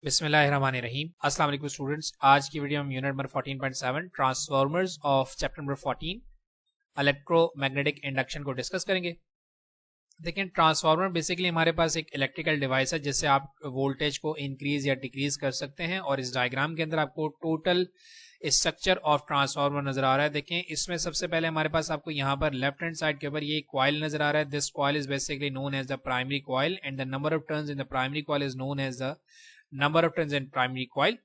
बिस्मिल्लाहिर्रहमानिर्रहीम। अस्सलाम वालेकुम स्टूडेंट्स। आज की वीडियो में unit number 14.7 transformers of chapter number 14 electromagnetic induction को डिस्कस करेंगे। देखिए, ट्रांसफार्मर बेसिकली हमारे पास एक इलेक्ट्रिकल डिवाइस है जिससे आप वोल्टेज को इंक्रीज या डिक्रीज कर सकते हैं। और इस डायग्राम के अंदर आपको टोटल स्ट्रक्चर ऑफ ट्रांसफार्मर नजर आ रहा है। देखें, इसमें सबसे पहले हमारे पास आपको यहाँ पर लेफ्ट हैंड साइड के ऊपर ये कॉइल नजर आ रहा है। This coil is basically known as the primary coil and the number of turns in the primary coil is known as the number of turns in primary coil.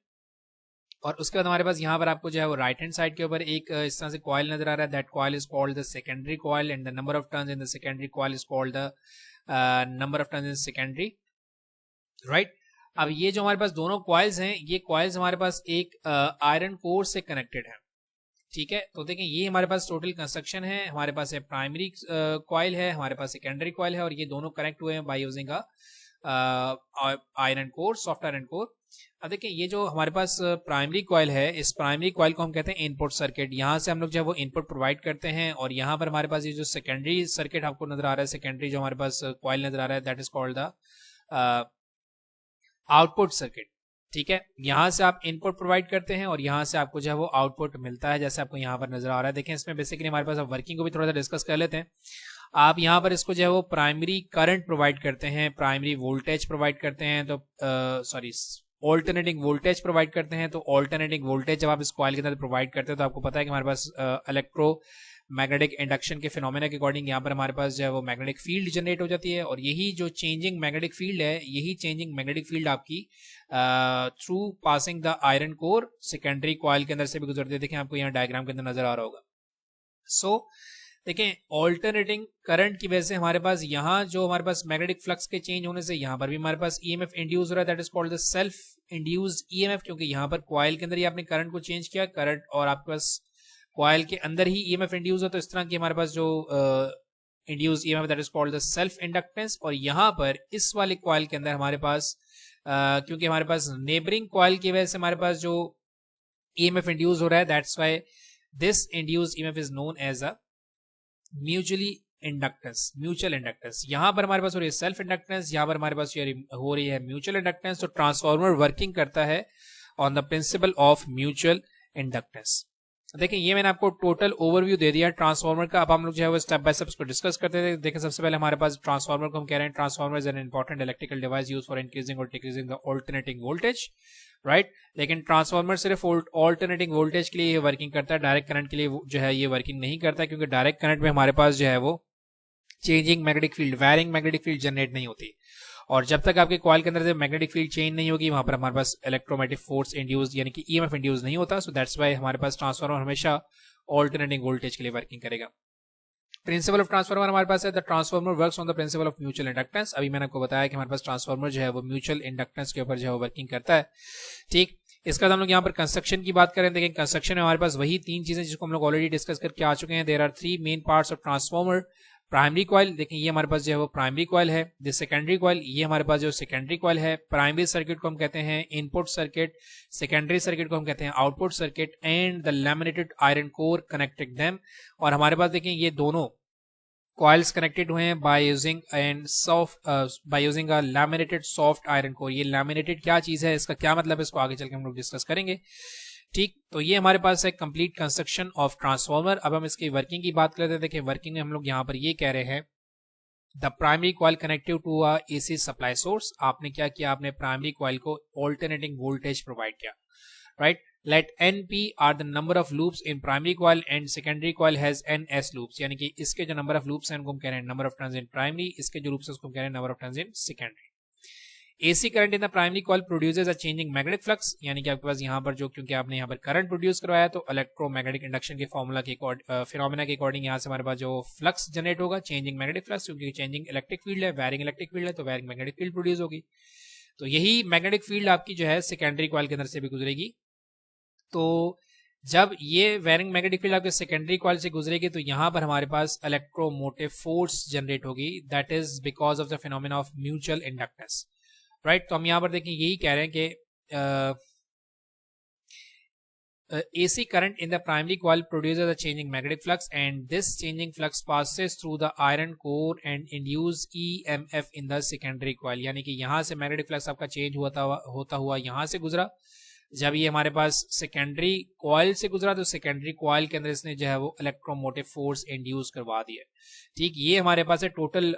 और उसके बाद हमारे पास यहाँ पर आपको जो है वो राइट हैंड साइड के ऊपर एक इस तरह से कॉइल नजर आ रहा है। That coil is called the secondary coil and the number of turns in the secondary coil is called the number of turns in secondary, right. अब ये जो हमारे पास दोनों कॉइल्स हैं, ये कॉइल्स हमारे पास एक आयरन कोर से कनेक्टेड है, ठीक है। तो देखें, ये हमारे पास टोटल कंस्ट्रक्शन है। हमारे पास एक प्राइमरी कॉइल है, हमारे पास सेकेंडरी कॉइल है और ये दोनों कनेक्ट हुए हैं by using iron core, soft iron core. अब देखिए, ये जो हमारे पास प्राइमरी कॉइल है, इस प्राइमरी कॉइल को हम कहते हैं इनपुट सर्किट। यहाँ से हम लोग जो है वो इनपुट प्रोवाइड करते हैं और यहाँ पर हमारे पास ये जो सेकेंडरी सर्किट आपको नजर आ रहा है, सेकेंडरी जो हमारे पास कॉइल नजर आ रहा है, that is called the output circuit, ठीक है। यहाँ से आप इनपुट प्रोवाइड करते हैं और यहाँ से आपको जो है वो आउटपुट मिलता है, जैसे आपको यहाँ पर नजर आ रहा है। देखें, इसमें बेसिकली हमारे पास वर्किंग को भी थोड़ा सा डिस्कस कर लेते हैं। आप यहाँ पर इसको जो है वो प्राइमरी करंट प्रोवाइड करते हैं, प्राइमरी वोल्टेज प्रोवाइड करते हैं, तो सॉरी ऑल्टरनेटिंग वोल्टेज प्रोवाइड करते हैं। तो ऑल्टरनेटिंग वोल्टेज जब आप इस कॉइल के अंदर प्रोवाइड करते हैं तो आपको पता है कि हमारे पास इलेक्ट्रो मैग्नेटिक इंडक्शन के फिनोमेना के अकॉर्डिंग यहाँ पर हमारे पास जो है वो मैग्नेटिक फील्ड जनरेट हो जाती है। और यही जो चेंजिंग मैग्नेटिक फील्ड है, यही चेंजिंग मैग्नेटिक फील्ड आपकी through passing the iron core secondary coil के अंदर से भी गुजरती है। देखें, आपको यहाँ डायग्राम के अंदर नजर आ रहा होगा। सो देखें, ऑल्टरनेटिंग करंट की वजह से हमारे पास यहाँ जो हमारे पास मैग्नेटिक फ्लक्स के चेंज होने से यहाँ पर भी हमारे पास ईएमएफ इंड्यूस हो रहा है, that is called the self induced EMF. क्योंकि यहाँ पर कॉइल के अंदर ही आपने करंट को चेंज किया, करंट और आपके पास कॉइल के अंदर ही ईएमएफ इंड्यूस हो, तो इस तरह की हमारे पास जो induce EMF that is called the self inductance. और यहाँ पर इस वाले कॉइल के अंदर हमारे पास क्योंकि हमारे पास नेबरिंग कॉइल की वजह से हमारे पास जो ईएमएफ इंड्यूस हो रहा है, that's why this induced EMF is known as a mutually inductance, mutual inductance. यहां पर हमारे पास हो रही है सेल्फ इंडक्टेंस, यहां पर हमारे पास हो रही है म्यूचुअल इंडक्टेंस। तो ट्रांसफार्मर वर्किंग करता है on the principle of mutual inductance. देखिए, ये मैंने आपको टोटल ओवरव्यू दे दिया ट्रांसफार्मर का। अब हम लोग जो है वो स्टेप बाय स्टेप इसको डिस्कस करते थे। देखिए, सबसे पहले हमारे पास ट्रांसफार्मर को हम कह रहे हैं, transformer is an important electrical device use for increasing और decreasing the alternating voltage, right. लेकिन ट्रांसफार्मर सिर्फ ऑल्टरनेटिंग वोल्टेज के लिए ये वर्किंग करता है, डायरेक्ट करंट के लिए जो है ये वर्किंग नहीं करता है। क्योंकि डायरेक्ट करंट में हमारे पास जो है वो changing magnetic field, varying magnetic field generate नहीं होती। और जब तक आपके कॉइल के अंदर से मैग्नेटिक फील्ड चेंज नहीं होगी, वहां पर हमारे पास इलेक्ट्रोमैग्नेटिक फोर्स इंड्यूस यानी कि ईएमएफ इंड्यूस नहीं होता। सो दैट्स व्हाई हमारे पास ट्रांसफार्मर हमेशा ऑल्टरनेटिंग वोल्टेज के लिए वर्किंग करेगा। प्रिंसिपल ऑफ ट्रांसफार्मर हमारे पास है, the transformer works on the principle of mutual inductance. अभी मैंने आपको बताया कि हमारे पास ट्रांसफार्मर जो है वो म्यूचुअल इंडक्टेंस के ऊपर जो है वो वर्किंग करता है, ठीक। इसके बाद हम लोग यहाँ पर कंस्ट्रक्शन की बात करें। देखें, कंस्ट्रक्शन में हमारे पास वही तीन चीजें जिसको हम लोग ऑलरेडी डिस्कस करके आ चुके हैं। There are three main parts of transformer. Primary coil, देखें ये हमारे पास जो है वो प्राइमरी कॉइल है। द सेकेंडरी कॉइल, ये हमारे पास जो सेकेंडरी कॉइल है। प्राइमरी सर्किट को हम कहते हैं इनपुट सर्किट, सेकेंडरी सर्किट को हम कहते हैं output circuit, and the laminated iron core connected them. और हमारे पास देखें ये दोनों कॉइल्स कनेक्टेड हुए हैं by using a laminated soft iron core. ये लैमिनेटेड क्या चीज है, इसका क्या मतलब है, इसको आगे चल के हम लोग डिस्कस करेंगे, ठीक। तो ये हमारे पास है कंप्लीट कंस्ट्रक्शन ऑफ ट्रांसफार्मर। अब हम इसकी वर्किंग की बात करते हैं। देखिए, वर्किंग में हम लोग यहाँ पर ये कह रहे हैं, the primary coil connective to a AC supply source. आपने क्या किया, आपने प्राइमरी कॉइल को ऑल्टरनेटिंग वोल्टेज प्रोवाइड किया, right. Let NP are the number of loops in primary coil and secondary coil has NS loops। यानी कि इसके जो नंबर ऑफ लूप्स हैं उनको हम कह रहे हैं number of turns in primary, इसके जो लूप्स हैं उसको हम कह रहे हैं number of turns in secondary. AC current in the primary coil produces a changing magnetic flux. यानी कि आपके पास यहाँ पर जो, क्योंकि आपने यहाँ पर करंट प्रोड्यूस करवाया तो इलेक्ट्रोमैग्नेटिक इंडक्शन के फॉर्मूला के फिनोमेना के अकॉर्डिंग यहाँ से हमारे पास जो फ्लक्स जनरेट होगा, चेंजिंग मैग्नेटिक फ्लक्स, क्योंकि चेंजिंग इलेक्ट्रिक फील्ड है, वैरिंग इलेक्ट्रिक फील्ड है, तो वैरिंग मैग्नेटिक फील्ड प्रोड्यूस होगी। तो यही मैग्नेटिक फील्ड आपकी जो है सेकेंडरी कॉइल के अंदर से भी गुजरेगी। तो जब ये वैरिंग मैग्नेटिक फील्ड आपके सेकेंडरी कॉइल से गुजरेगी तो यहां पर हमारे पास इलेक्ट्रोमोटिव फोर्स जनरेट होगी, that is because of the phenomena of mutual inductance, right. तो हम यहां पर देखें यही कह रहे हैं कि AC current in the primary coil produces a changing magnetic flux, and this changing flux passes through the iron core and induce EMF in the secondary coil. यानी कि यहाँ से magnetic flux आपका चेंज होता हुआ यहाँ से गुजरा. जब ये हमारे पास सेकेंडरी कॉइल से गुजरा तो सेकेंडरी कॉइल के अंदर इसने जो है वो इलेक्ट्रोमोटिव फोर्स इंड्यूस करवा दिया. ठीक, ये हमारे पास है टोटल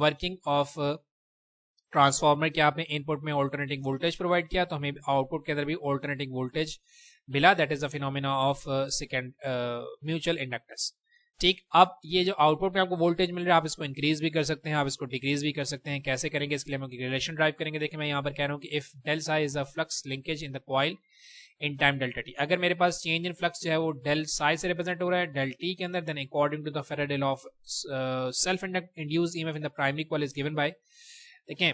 वर्किंग ऑफ ट्रांसफार्मर के. आपने इनपुट में ऑल्टरनेटिंग वोल्टेज प्रोवाइड किया तो हमें आउटपुट के अंदर भी ऑल्टरनेटिंग वोल्टेज मिला. That is the phenomena of second mutual inductance. ठीक, अब ये जो आउटपुट में आपको वोल्टेज मिल रहा है आप इसको इंक्रीज भी कर सकते हैं, आप इसको डिक्रीज भी कर सकते हैं. कैसे करेंगे इसके लिए हम रिलेशन ड्राइव करेंगे. देखिए मैं यहाँ पर कह रहा हूँ कि if del psi is the flux linkage in the coil in time delta t. अगर मेरे पास चेंज इन फ्लक्स जो है वो डेल साई से रिप्रेजेंट हो रहा है डेल टी के अंदर, then according to the Faraday law of self induced EMF in the primary coil is given by. देखें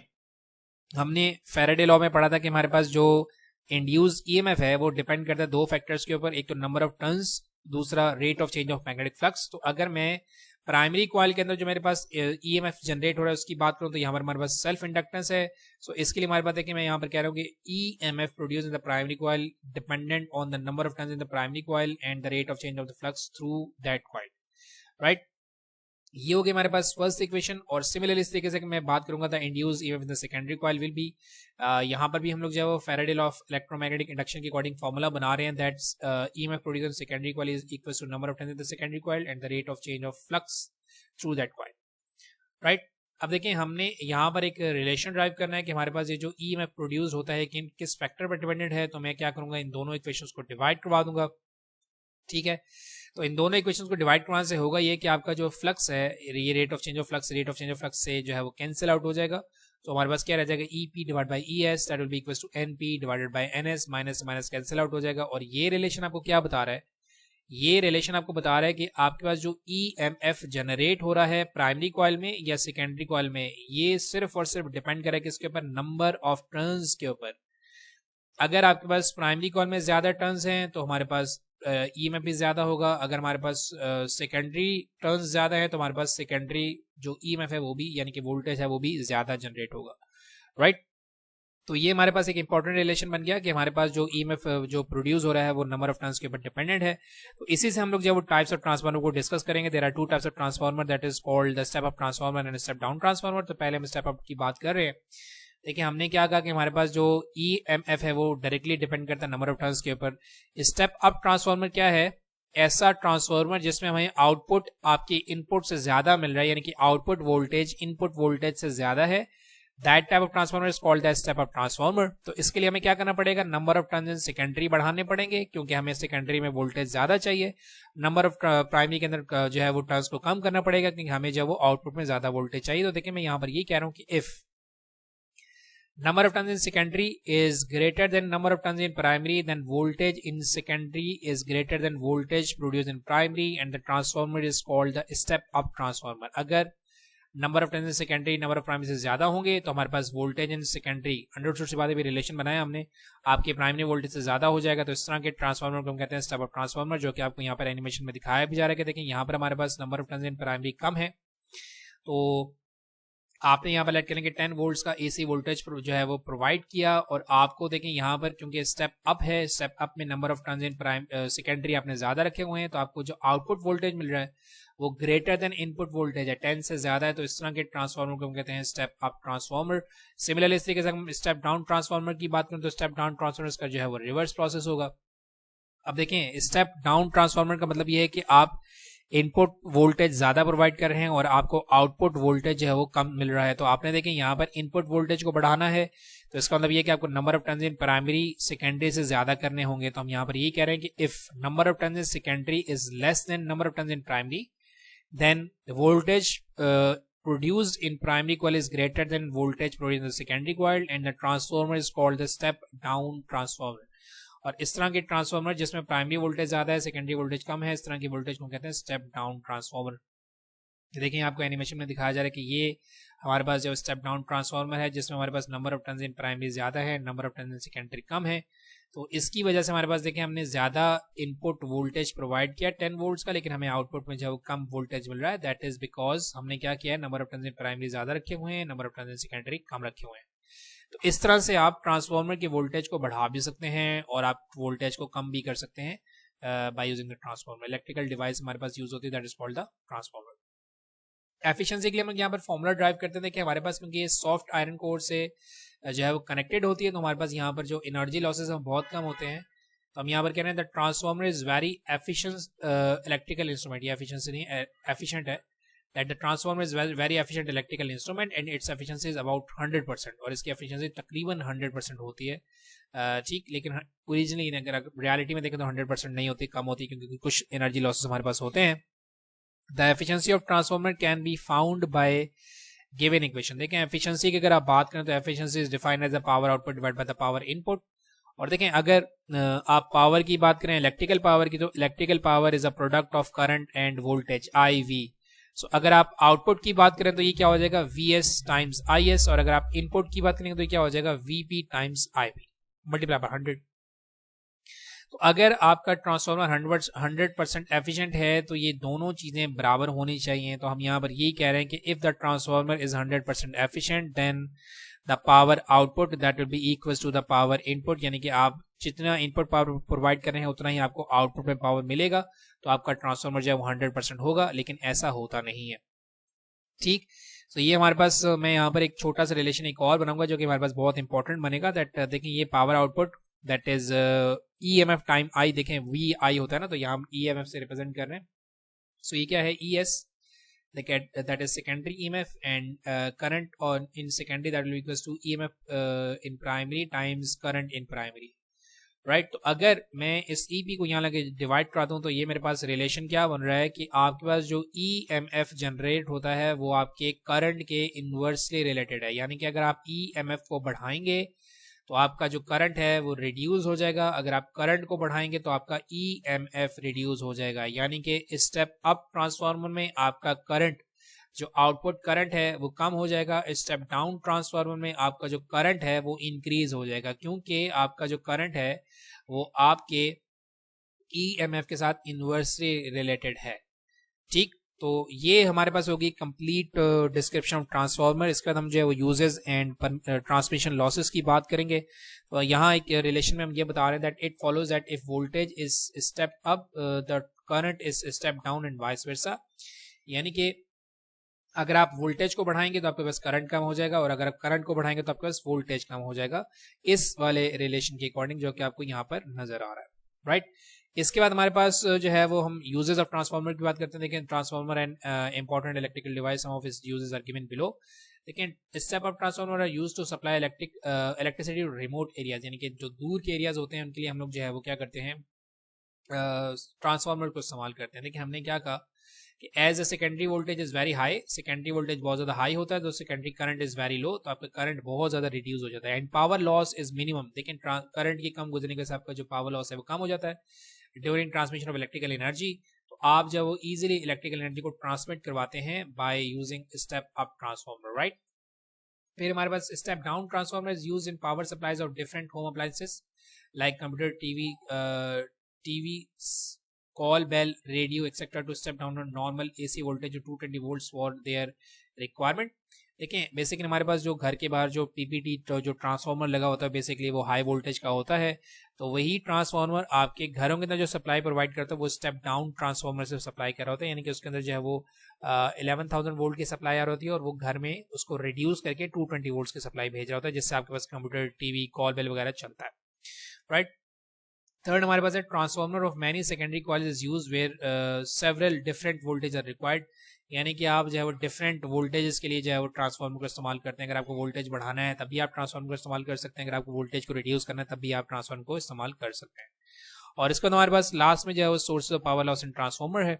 हमने फैराडे लॉ में पढ़ा था कि हमारे पास जो इंड्यूस्ड ईएमएफ है वो डिपेंड करता है दो फैक्टर्स के ऊपर, एक तो नंबर ऑफ टर्न्स, दूसरा rate of change of magnetic flux. तो अगर मैं प्राइमरी कॉइल के अंदर जो मेरे पास ईएमएफ जनरेट हो रहा है उसकी बात करूं तो यहाँ पर हमारे पास सेल्फ इंडक्टेंस है. सो इसके लिए हमारे पास है कि मैं यहाँ पर कह रहा हूँ कि EMF produce in the primary coil dependent on the number of turns in the primary coil and the rate of change of the flux through that coil. Right, ये हो गया हमारे पास फर्स्ट इक्वेशन. और सिमिलरली इस तरीके से मैं बात करूंगा the induced EMF in the secondary coil will be, यहाँ पर भी हम लोग जो है Faraday law of electromagnetic induction के अकॉर्डिंग फॉर्मूला बना रहे हैं. That's EMF produced in secondary coil is equal to number of turns in the secondary coil and the rate of change of flux through that coil. Right, अब देखें हमने यहाँ पर एक रिलेशन ड्राइव करना है कि हमारे पास ये जो ईएमएफ प्रोड्यूस होता है कि किस फैक्टर पर डिपेंडेंट है. तो मैं क्या करूंगा, इन दोनों इक्वेशंस को डिवाइड करवा दूंगा. ठीक है, तो इन दोनों इक्वेशंस को डिवाइड करवाने से होगा ये कि आपका जो फ्लक्स है ये rate of change of flux से जो है वो कैंसिल आउट हो जाएगा. तो हमारे पास क्या रह जाएगा, EP divide by ES that will be equal to NP divided by NS. Minus minus cancel out हो जाएगा. और ये रिलेशन आपको क्या बता रहा है, ये रिलेशन आपको बता रहा है कि आपके पास जो EMF जनरेट हो रहा है प्राइमरी कॉइल में या सेकेंडरी कॉइल में, ये सिर्फ और सिर्फ डिपेंड करेगा किसके ऊपर, नंबर ऑफ टर्न्स के ऊपर. अगर आपके पास प्राइमरी कॉइल में ज्यादा टर्न्स हैं तो हमारे पास ईएमएफ भी ज्यादा होगा. अगर हमारे पास सेकेंडरी टर्न्स ज्यादा है तो हमारे पास सेकेंडरी जो ईएमएफ है वो भी यानी कि वोल्टेज है वो भी ज्यादा जनरेट होगा. राइट, तो ये हमारे पास एक इंपॉर्टेंट रिलेशन बन गया कि हमारे पास जो ईएमएफ जो प्रोड्यूस हो रहा है वो नंबर ऑफ टर्न्स के ऊपर डिपेंडेंट है. तो इसी से हम लोग जो वो टाइप्स ऑफ ट्रांसफार्मर को डिस्कस करेंगे. There are two types of transformer that is called the step up transformer and step down transformer. तो पहले हम स्टेप अप की बात कर रहे हैं. देखिए हमने क्या कहा कि हमारे पास जो EMF है वो डायरेक्टली डिपेंड करता है नंबर ऑफ टर्न्स के ऊपर. स्टेप अप ट्रांसफार्मर क्या है, ऐसा ट्रांसफार्मर जिसमें हमें आउटपुट आपके इनपुट से ज्यादा मिल रहा है, यानी कि आउटपुट वोल्टेज इनपुट वोल्टेज से ज्यादा है. That type of transformer is called the step up transformer. तो इसके लिए हमें क्या करना पड़ेगा, number of turns in secondary बढ़ाने पड़ेंगे क्योंकि हमें सेकेंडरी में वोल्टेज ज्यादा चाहिए. नंबर ऑफ प्राइमरी के अंदर जो है वो टर्न्स को कम करना पड़ेगा क्योंकि हमें जो वो आउटपुट में ज्यादा वोल्टेज चाहिए. तो देखिए मैं यहाँ पर ये कह रहा हूँ कि if number of turns in secondary is greater than number of turns in primary, then voltage in secondary is greater than voltage produced in primary and the transformer is called the step up transformer. अगर number of turns in secondary number of primary से ज्यादा होंगे तो हमारे पास voltage in secondary understood से बाद भी relation बनाया हमने, आपके प्राइमरी वोल्टेज से ज्यादा हो जाएगा. तो इस तरह के ट्रांसफार्मर को हम कहते हैं स्टेप अप ट्रांसफार्मर, जो कि आपको यहाँ पर एनिमेशन में दिखाया भी जा रहा है. देखिए यहाँ पर हमारे पास number of turns in primary कम है तो आपने यहाँ पर लेट करेंगे 10 वोल्ट्स का AC वोल्टेज जो है वो प्रोवाइड किया. और आपको देखें यहाँ पर क्योंकि स्टेप अप है, स्टेप अप में number of turns in secondary आपने ज्यादा रखे हुए हैं तो आपको जो आउटपुट वोल्टेज मिल रहा है वो ग्रेटर देन इनपुट वोल्टेज है, 10 से ज्यादा है. तो इस तरह के ट्रांसफार्मर को हम कहते हैं स्टेप अप ट्रांसफार्मर. सिमिलरली इस तरीके से हम स्टेप डाउन ट्रांसफार्मर की बात करें तो स्टेप डाउन ट्रांसफार्मर का जो है वो रिवर्स प्रोसेस होगा. अब देखें स्टेप डाउन ट्रांसफार्मर का मतलब ये है कि आप इनपुट वोल्टेज ज्यादा प्रोवाइड कर रहे हैं और आपको आउटपुट वोल्टेज जो है वो कम मिल रहा है. तो आपने देखें यहाँ पर इनपुट वोल्टेज को बढ़ाना है तो इसका मतलब ये कि आपको number of turns in primary secondary से ज्यादा करने होंगे. तो हम यहाँ पर ये कह रहे हैं कि if number of turns in secondary is less than number of turns in primary then voltage produced in primary coil is greater than voltage produced in the secondary coil and the transformer is called the step down transformer. और इस तरह के transformer जिसमें primary voltage ज्यादा है secondary voltage कम है, इस तरह की वोल्टेज को कहते हैं स्टेप डाउन ट्रांसफार्मर. देखिए आपको एनिमेशन में दिखाया जा रहा है कि ये हमारे पास जो स्टेप डाउन ट्रांसफार्मर है जिसमें हमारे पास number of turns in primary ज्यादा है, number of turns in secondary कम है. तो इसकी वजह से हमारे पास देखिए हमने ज्यादा इनपुट वोल्टेज प्रोवाइड किया 10 वोल्ट्स का, लेकिन हमें आउटपुट में जो कम वोल्टेज मिल रहा है. दैट इज बिकॉज हमने क्या किया है, number of turns in primary ज्यादा रखे हुए हैं, number of turns in secondary कम रखे हुए हैं. तो इस तरह से आप ट्रांसफार्मर के वोल्टेज को बढ़ा भी सकते हैं और आप वोल्टेज को कम भी कर सकते हैं by using the transformer. Electrical device हमारे पास यूज होती है, that is called the transformer. Efficiency के लिए हम यहाँ पर फॉर्मूला ड्राइव करते थे कि हमारे पास, क्योंकि ये सॉफ्ट आयरन कोर से जो है वो कनेक्टेड होती है, तो हमारे पास यहाँ पर जो एनर्जी लॉसेस हैं बहुत कम होते हैं। तो हम यहाँ पर कह रहे हैं the transformer is very efficient electrical instrument. ये एफिशिएंसी नहीं, एफिशिएंट है। That the transformer is very efficient electrical instrument and its efficiency is about 100%, और इसकी एफिशिएंसी तकरीबन 100% होती है। ठीक, लेकिन ओरिजिनली अगर रियलिटी में देखें तो 100% नहीं होती, कम होती है, क्योंकि कुछ एनर्जी लॉसेस हमारे पास होते हैं। The efficiency of transformer can be found by given equation. देखें एफिशिएंसी की अगर आप बात करें तो efficiency is defined as the power output divide by the power input. और देखें अगर आप पावर की बात करें, इलेक्ट्रिकल पावर की, तो electrical power is a product of current end voltage IV। सो अगर आप आउटपुट की बात करें तो ये क्या हो जाएगा VS टाइम्स IS, और अगर आप इनपुट की बात करेंगे तो ये क्या हो जाएगा VP times IP multiply by 100। तो अगर आपका ट्रांसफार्मर 100% एफिशिएंट है तो ये दोनों चीज़ें बराबर होनी चाहिए। तो हम यहाँ पर यही कह रहे हैं कि if the transformer is 100% efficient then the power output that will be equal to the power input, यानी कि आप जितना इनपुट पावर प्रोवाइड कर रहे हैं उतना ही आपको आउटपुट में पावर मिलेगा। तो आपका ट्रांसफार्मर जो है वो 100% होगा, लेकिन ऐसा होता नहीं है। ठीक, तो ये हमारे पास, मैं यहाँ पर एक छोटा सा रिलेशन एक और बनाऊंगा जो कि हमारे पास बहुत इंपॉर्टेंट बनेगा। दैट देखिए ये power output that is EMF time I, देखें VI होता है ना, तो यहाँ हम EMF से रिप्रेजेंट कर रहे हैं। सो ये क्या है ES, that is secondary EMF and current और in secondary that will equal to EMF in primary times current in primary, right. तो अगर मैं इस EP को यहाँ लगे डिवाइड कराता हूँ तो ये मेरे पास रिलेशन क्या बन रहा है कि आपके पास जो EMF जनरेट होता है वो आपके करंट के इन्वर्सली रिलेटेड है। यानी कि अगर आप EMF को बढ़ाएंगे तो आपका जो करंट है वो रिड्यूस हो जाएगा, अगर आप करंट को बढ़ाएंगे तो आपका EMF रिड्यूस हो जाएगा। यानी कि स्टेप अप ट्रांसफार्मर में आपका करंट, जो आउटपुट करंट है वो कम हो जाएगा। स्टेप डाउन ट्रांसफार्मर में आपका जो करंट है वो इंक्रीज हो जाएगा, क्योंकि आपका जो करंट है वो आपके EMF के साथ इन्वर्सली रिलेटेड है। ठीक, तो ये हमारे पास होगी कंप्लीट डिस्क्रिप्शन ऑफ ट्रांसफार्मर। इसके बाद हम जो है वो यूजेस एंड ट्रांसमिशन लॉसेस की बात करेंगे। तो यहाँ एक रिलेशन में हम ये बता रहे हैं that it follows that if voltage is step up the current is step down and vice versa. यानी कि अगर आप वोल्टेज को बढ़ाएंगे तो आपके पास करंट कम हो जाएगा, और अगर आप करंट को बढ़ाएंगे तो आपके पास वोल्टेज कम हो जाएगा, इस वाले रिलेशन के अकॉर्डिंग जो कि आपको यहाँ पर नजर आ रहा है, राइट। इसके बाद हमारे पास जो है वो हम यूजेस ऑफ ट्रांसफार्मर की बात करते हैं। देखिए transformer and important electrical device, some of its uses are given below. लेकिन step of transformer are used to supply electricity remote areas, यानी कि जो दूर के एरियाज होते हैं उनके लिए हम लोग जो है वो क्या करते हैं, ट्रांसफार्मर को इस्तेमाल करते हैं। देखिए हमने क्या कहा कि as a secondary voltage is very high, secondary voltage बहुत ज़्यादा हाई होता है तो secondary current is very low, तो आपका करंट बहुत ज़्यादा रिड्यूस हो जाता है। And power loss is minimum, लेकिन करंट की कम गुजरने के साथ आपका जो पावर लॉस है वो कम हो जाता है during transmission of electrical energy. तो आप जब वो इजीली इलेक्ट्रिकल एनर्जी को ट्रांसमिट करवाते हैं by using step up transformer, right. फिर हमारे पास step down transformer is used in power supplies of different home appliances like computer, TV, call bell, radio, etc. to step down on normal AC voltage of 220 volts for their requirement। देखें basically हमारे पास जो घर के बाहर जो PPT जो transformer लगा होता है बेसिकली वो हाई वोल्टेज का होता है। तो वही ट्रांसफार्मर आपके घरों के अंदर जो सप्लाई प्रोवाइड करता है वो स्टेप डाउन ट्रांसफार्मर से सप्लाई कर रहा होता है, यानी कि उसके अंदर जो है वो 11,000 वोल्ट की सप्लाई आ रही होती है और वो घर में उसको रिड्यूस करके 220 वोल्ट की सप्लाई भेज रहा होता है, जिससे आपके पास कंप्यूटर, टीवी, कॉल बेल वगैरह चलता है, राइट। थर्ड हमारे पास है transformer of many secondary coils is used where several different voltage are required, यानी कि आप जो है वो डिफरेंट वोल्टेजेस के लिए जो है वो ट्रांसफार्मर को इस्तेमाल करते हैं। अगर आपको वोल्टेज बढ़ाना है तब भी आप ट्रांसफार्मर को इस्तेमाल कर सकते हैं, अगर आपको वोल्टेज को रिड्यूस करना है तब भी आप ट्रांसफार्मर को इस्तेमाल कर सकते हैं। और इसके बाद हमारे पास लास्ट में जो है वो source of power loss in transformer है।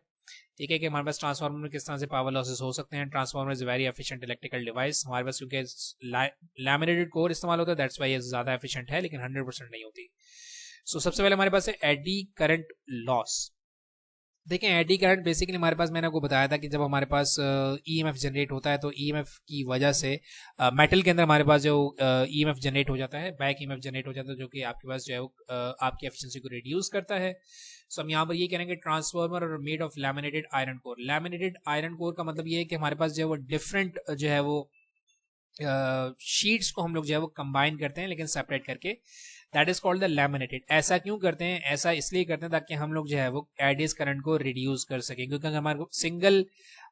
ठीक है कि हमारे पास ट्रांसफार्मर में किस तरह से पावर लॉसेस हो सकते हैं। Transformer is very efficient electrical device, हमारे पास क्योंकि लैमिनेटेड कोर इस्तेमाल होता है दैट्स वाई ये ज़्यादा एफिशिएंट है, लेकिन 100% नहीं होती। सबसे पहले हमारे पास है एडी करंट लॉस। देखें एडी करंट बेसिकली हमारे पास, मैंने आपको बताया था कि जब हमारे पास EMF जनरेट होता है तो EMF की वजह से मेटल के अंदर हमारे पास जो EMF जनरेट हो जाता है, बैक EMF जनरेट हो जाता है, जो कि आपके पास जो है आपकी एफिशिएंसी को रिड्यूस करता है। सो हम यहाँ पर ये करेंगे ट्रांसफार्मर और made of laminated iron core. Laminated iron core का मतलब ये है कि हमारे पास जो है वो डिफरेंट जो है वो शीट्स को हम लोग जो है वो कंबाइन करते हैं लेकिन सेपरेट करके, that is called the laminated. ऐसा क्यों करते हैं? ऐसा इसलिए करते हैं ताकि हम लोग जो है वो एडीज करंट को रिड्यूस कर सकें, क्योंकि अगर हमारे को सिंगल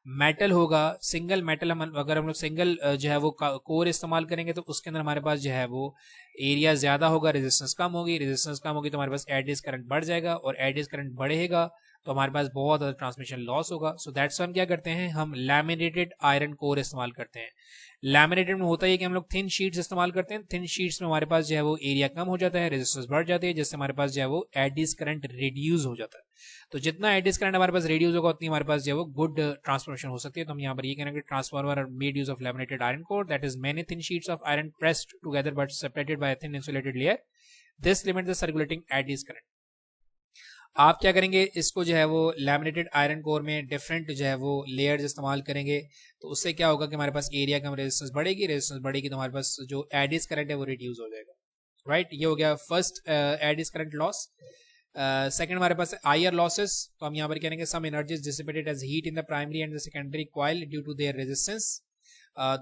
मेटल होगा, सिंगल मेटल हम अगर हम लोग सिंगल जो है वो कोर इस्तेमाल करेंगे तो उसके अंदर हमारे पास जो है वो एरिया ज़्यादा होगा, रेजिस्टेंस कम होगी, रेजिस्टेंस कम होगी तो हमारे पास एडीज करंट बढ़ जाएगा, और एडीज करंट बढ़ेगा तो हमारे पास बहुत ज़्यादा ट्रांसमिशन लॉस होगा। सो दैट्स हम क्या करते हैं, हम लैमिनेटेड आयरन कोर इस्तेमाल करते हैं। लैमिनेटेड में होता है कि हम लोग थिन शीट्स इस्तेमाल करते हैं, थिन शीट्स में हमारे पास जो है वो एरिया कम हो जाता है, रेजिस्टेंस बढ़ जाती है, जिससे हमारे पास जो है वो एडीज करंट रिड्यूस हो जाता है। तो जितना एडीज करंट हमारे पास रिड्यूस होगा उतनी हमारे पास जो है वो गुड ट्रांसफॉर्मेशन हो सकती है। तो हम यहाँ पर ये कहेंगे transformer made use of laminated iron core, that is many thin sheets of iron pressed together but separated by thin insulated layer, this limit the circulating eddies current. आप क्या करेंगे, इसको जो है वो लैमिनेटेड आयरन कोर में different जो है वो लेयर्स इस्तेमाल करेंगे, तो उससे क्या होगा कि हमारे पास एरिया कम, रेजिस्टेंस बढ़ेगी, रेजिस्टेंस बढ़ेगी तो हमारे पास जो एडीज करंट है वो रिड्यूस हो जाएगा, राइट। ये हो गया first eddies current loss. Second हमारे पास आईआर लॉसेस, तो हम यहाँ पर कहेंगे some energy's dissipated as heat in the primary and the secondary coil due to their resistance.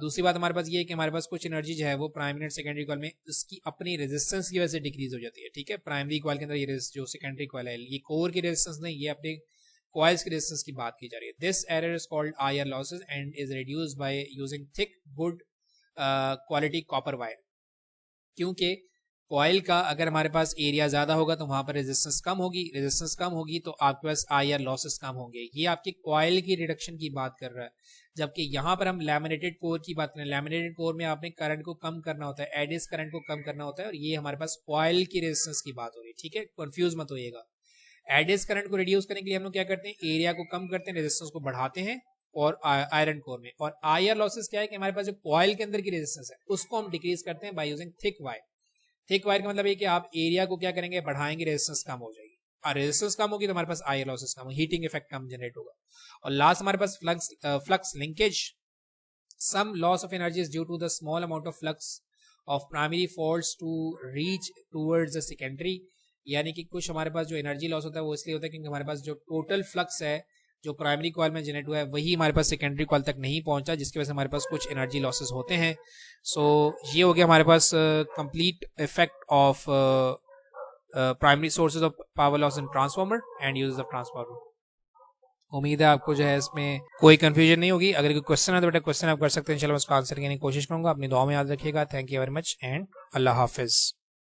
दूसरी बात हमारे पास ये है कि हमारे पास कुछ एनर्जी जो है वो प्राइमरी एंड सेकेंडरी कॉइल में उसकी अपनी रेजिस्टेंस की वजह से डिक्रीज हो जाती है, ठीक है। प्राइमरी कॉइल के अंदर ये जो सेकेंडरी कॉइल है, ये कोर की रेजिस्टेंस नहीं, ये अपने कॉइल्स की रेजिस्टेंस की बात की जा रही है। This error is called IR losses and is reduced by using thick good quality copper wire, क्योंकि कॉइल का अगर हमारे पास एरिया ज़्यादा होगा तो वहाँ पर रेजिस्टेंस कम होगी, रेजिस्टेंस कम होगी तो आपके पास आईआर लॉसेस कम होंगे। ये आपकी कॉइल की रिडक्शन की बात कर रहा है, जबकि यहाँ पर हम लैमिनेटेड कोर की बात करें। लैमिनेटेड कोर में आपने करंट को कम करना होता है, एडिस करंट को कम करना होता है, और ये हमारे पास कॉइल की रेजिस्टेंस की बात हो रही है, ठीक है, कंफ्यूज मत होइएगा। एडिस करंट को रिड्यूस करने के लिए हम लोग क्या करते हैं, एरिया को कम करते हैं, रेजिस्टेंस को बढ़ाते हैं, और आयरन कोर में। और आईआर लॉसेस क्या है कि हमारे पास जो कॉइल के अंदर की रेजिस्टेंस है उसको हम डिक्रीज करते हैं by using thick wire. Thick wire का मतलब है कि आप एरिया को क्या करेंगे, बढ़ाएंगे, रेजिस्टेंस कम हो जाएगी, और रेजिस्टेंस कम होगी तो हमारे पास आईआर लॉसेस कम, हीटिंग इफेक्ट कम जनरेट होगा। और लास्ट हमारे पास flux linkage, some loss of energy is due to the small amount of flux of primary faults to reach towards the secondary, यानी कि कुछ हमारे पास जो एनर्जी लॉस होता है वो इसलिए होता है क्योंकि हमारे पास जो टोटल फ्लक्स है जो प्राइमरी कॉइल में जनरेट हुआ है वही हमारे पास सेकेंडरी कॉइल तक नहीं पहुंचा, जिसकी वजह से हमारे पास कुछ एनर्जी लॉसेस होते हैं। सो ये हो गया हमारे पास complete effect of primary sources of power loss in transformer and use of transformer. उम्मीद है आपको जो है इसमें कोई कंफ्यूजन नहीं होगी। अगर कोई क्वेश्चन है तो बेटा क्वेश्चन आप कर सकते हैं, चलो मैं उसका आंसर करने की कोशिश करूंगा। अपनी दुआ में याद रखिएगा। Thank you very much and Allah Hafiz.